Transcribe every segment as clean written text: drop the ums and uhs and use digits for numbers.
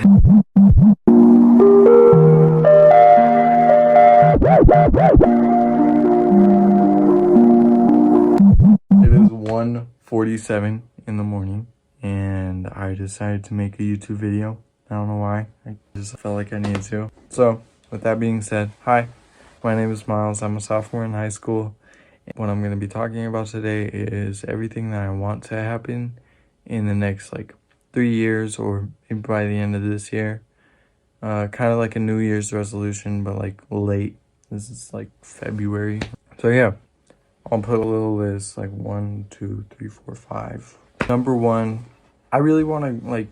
It is 1:47 in the morning and I decided to make a YouTube video. I don't know why, I just felt like I needed to. So with that being said, hi, my name is Miles. I'm a sophomore in high school. What I'm going to be talking about today is everything that I want to happen in the next 3 years or maybe by the end of this year. Kind of like a New Year's resolution, but late. This is February. So yeah, I'll put a little list 1, 2, 3, 4, 5. Number 1, I really want to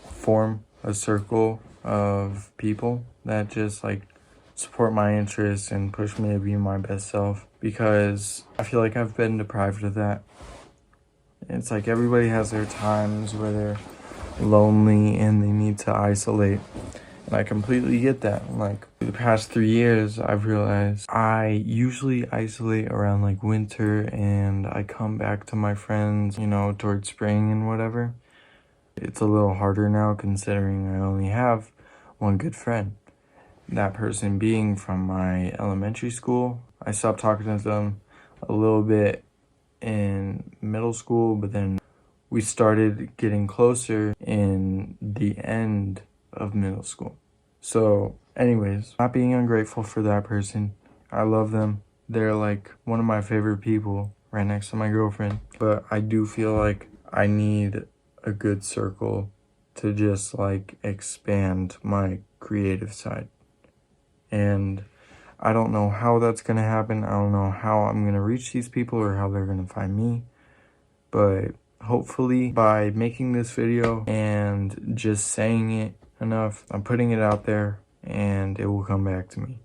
form a circle of people that just support my interests and push me to be my best self, because I feel like I've been deprived of that. It's everybody has their times where they're lonely and they need to isolate, and I completely get that. The past 3 years I've realized I usually isolate around winter, and I come back to my friends towards spring and whatever. It's a little harder now considering I only have one good friend, that person being from my elementary school. I stopped talking to them a little bit in middle school, but then we started getting closer in the end of middle school. So anyways, not being ungrateful for that person. I love them. They're one of my favorite people right next to my girlfriend. But I do feel like I need a good circle to just expand my creative side. And I don't know how that's going to happen. I don't know how I'm going to reach these people or how they're going to find me. But hopefully by making this video and just saying it enough, I'm putting it out there and it will come back to me.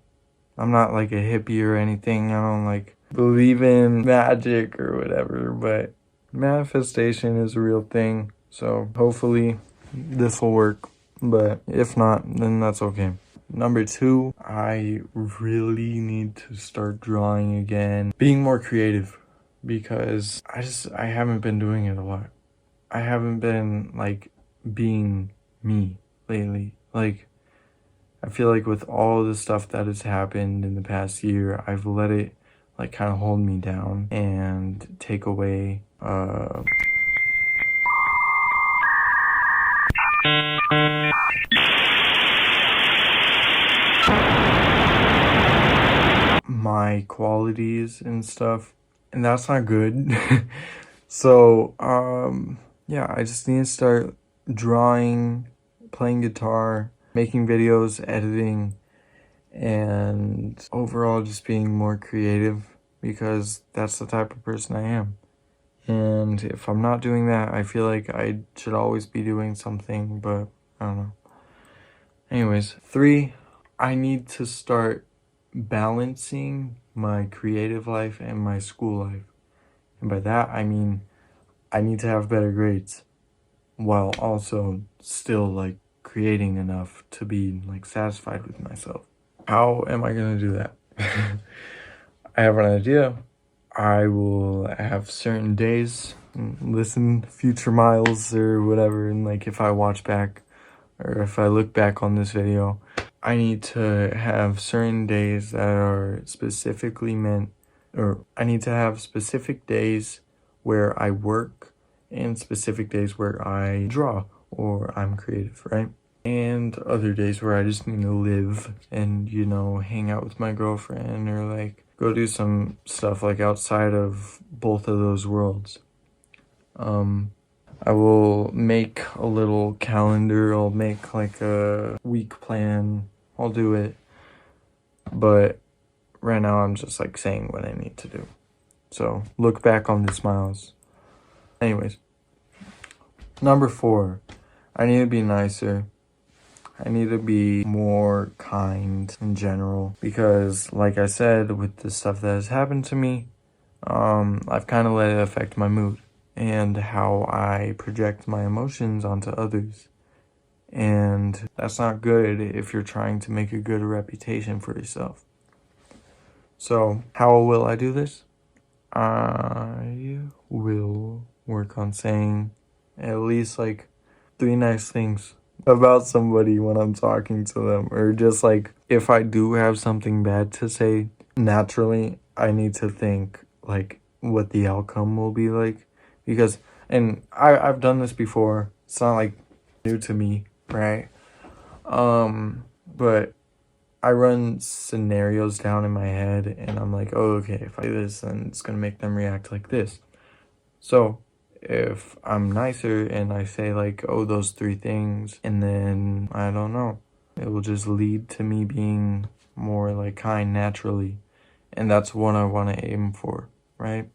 I'm not a hippie or anything. I don't believe in magic or whatever, but manifestation is a real thing. So hopefully this will work, but if not, then that's okay. Number 2, I really need to start drawing again, being more creative, because I haven't been doing it a lot. I haven't been being me lately. I feel with all the stuff that has happened in the past year, I've let it kind of hold me down and take away my qualities and stuff, and that's not good. So yeah, I just need to start drawing, playing guitar, making videos, editing, and overall just being more creative, because that's the type of person I am. And if I'm not doing that, I feel like I should always be doing something, but I don't know. Anyways, 3, I need to start balancing my creative life and my school life. And by that, I mean I need to have better grades while also still creating enough to be satisfied with myself. How am I gonna do that? I have an idea. I will have certain days, listen future Miles or whatever, and if I watch back or if I look back on this video, I need to have certain days that are specifically meant, or I need to have specific days where I work and specific days where I draw or I'm creative, right? And other days where I just need to live and, hang out with my girlfriend or go do some stuff outside of both of those worlds. I will make a little calendar. I'll make a week plan. I'll do it. But right now I'm just saying what I need to do. So look back on the smiles. Anyways, number 4, I need to be nicer. I need to be more kind in general, because like I said, with the stuff that has happened to me, I've kind of let it affect my mood and how I project my emotions onto others. And that's not good if you're trying to make a good reputation for yourself. So how will I do this? I will work on saying at least 3 nice things about somebody when I'm talking to them, or just like if I do have something bad to say, naturally I need to think like what the outcome will be like, because and I've done this before. It's not like new to me, right? But I run scenarios down in my head and I'm like, oh, okay, if I do this, then it's gonna make them react like this. So if I'm nicer and I say like, oh, those 3 things, and then I don't know, it will just lead to me being more like kind naturally. And that's what I want to aim for, right?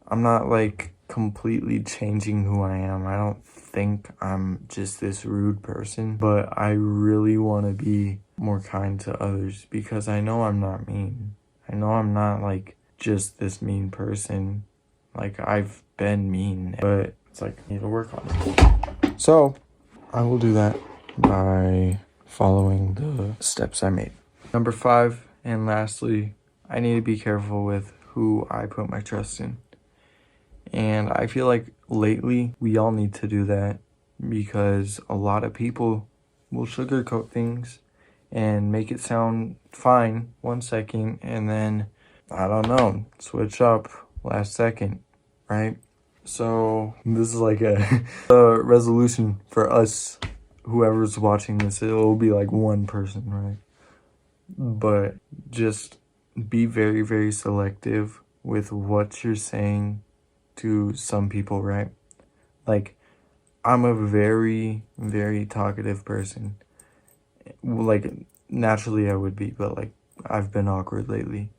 I'm not like completely changing who I am. I don't think I'm just this rude person, but I really want to be more kind to others because I know I'm not mean. I know I'm not like just this mean person. Like I've been mean, but it's like I need to work on it. So I will do that by following the steps I made. Number 5, and lastly, I need to be careful with who I put my trust in. And I feel like lately we all need to do that because a lot of people will sugarcoat things and make it sound fine 1 second and then, I don't know, switch up last second, right? So this is like a resolution for us, whoever's watching this. It'll be like one person, right? But just be very, very selective with what you're saying to some people, right? Like, I'm a very, very talkative person. Like, naturally I would be, but like, I've been awkward lately.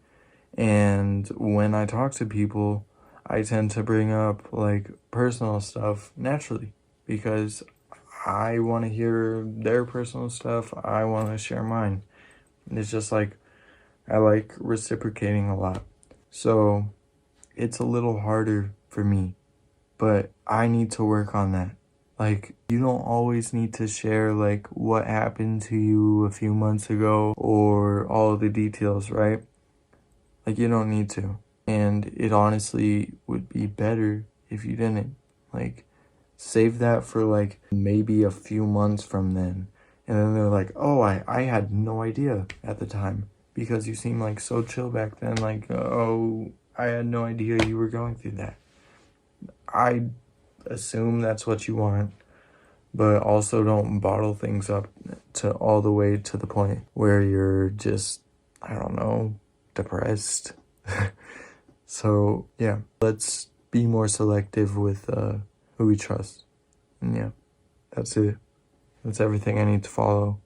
And when I talk to people, I tend to bring up like personal stuff naturally because I want to hear their personal stuff. I want to share mine. It's just like, I like reciprocating a lot. So it's a little harder for me, but I need to work on that. Like, you don't always need to share like what happened to you a few months ago or all of the details, right? Like, you don't need to. And it honestly would be better if you didn't. Like, save that for like maybe a few months from then. And then they're like, oh, I had no idea at the time because you seemed like so chill back then. Like, oh, I had no idea you were going through that. I assume that's what you want, but also don't bottle things up to all the way to the point where you're just, I don't know, depressed. So yeah, let's be more selective with who we trust. And yeah, that's it. That's everything I need to follow.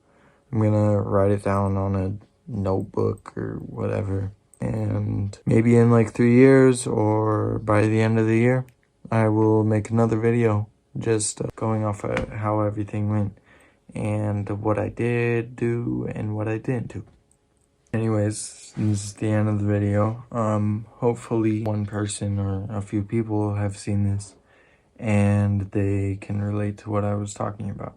I'm gonna write it down on a notebook or whatever. And maybe in like 3 years or by the end of the year, I will make another video just going off of how everything went and what I did do and what I didn't do. Anyways, this is the end of the video. Hopefully one person or a few people have seen this and they can relate to what I was talking about.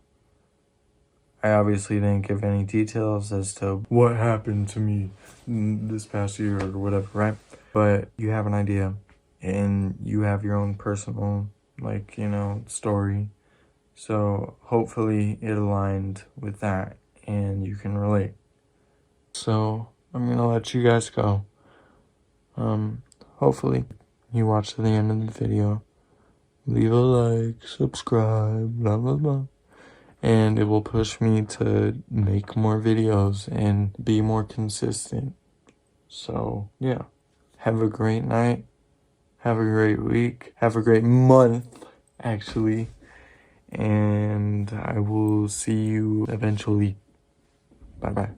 I obviously didn't give any details as to what happened to me this past year or whatever, right? But you have an idea and you have your own personal, like, you know, story. So hopefully it aligned with that and you can relate. So I'm gonna let you guys go. Hopefully you watch to the end of the video. Leave a like, subscribe, blah, blah, blah. And it will push me to make more videos and be more consistent. So yeah, have a great night. Have a great week. Have a great month, actually. And I will see you eventually. Bye-bye.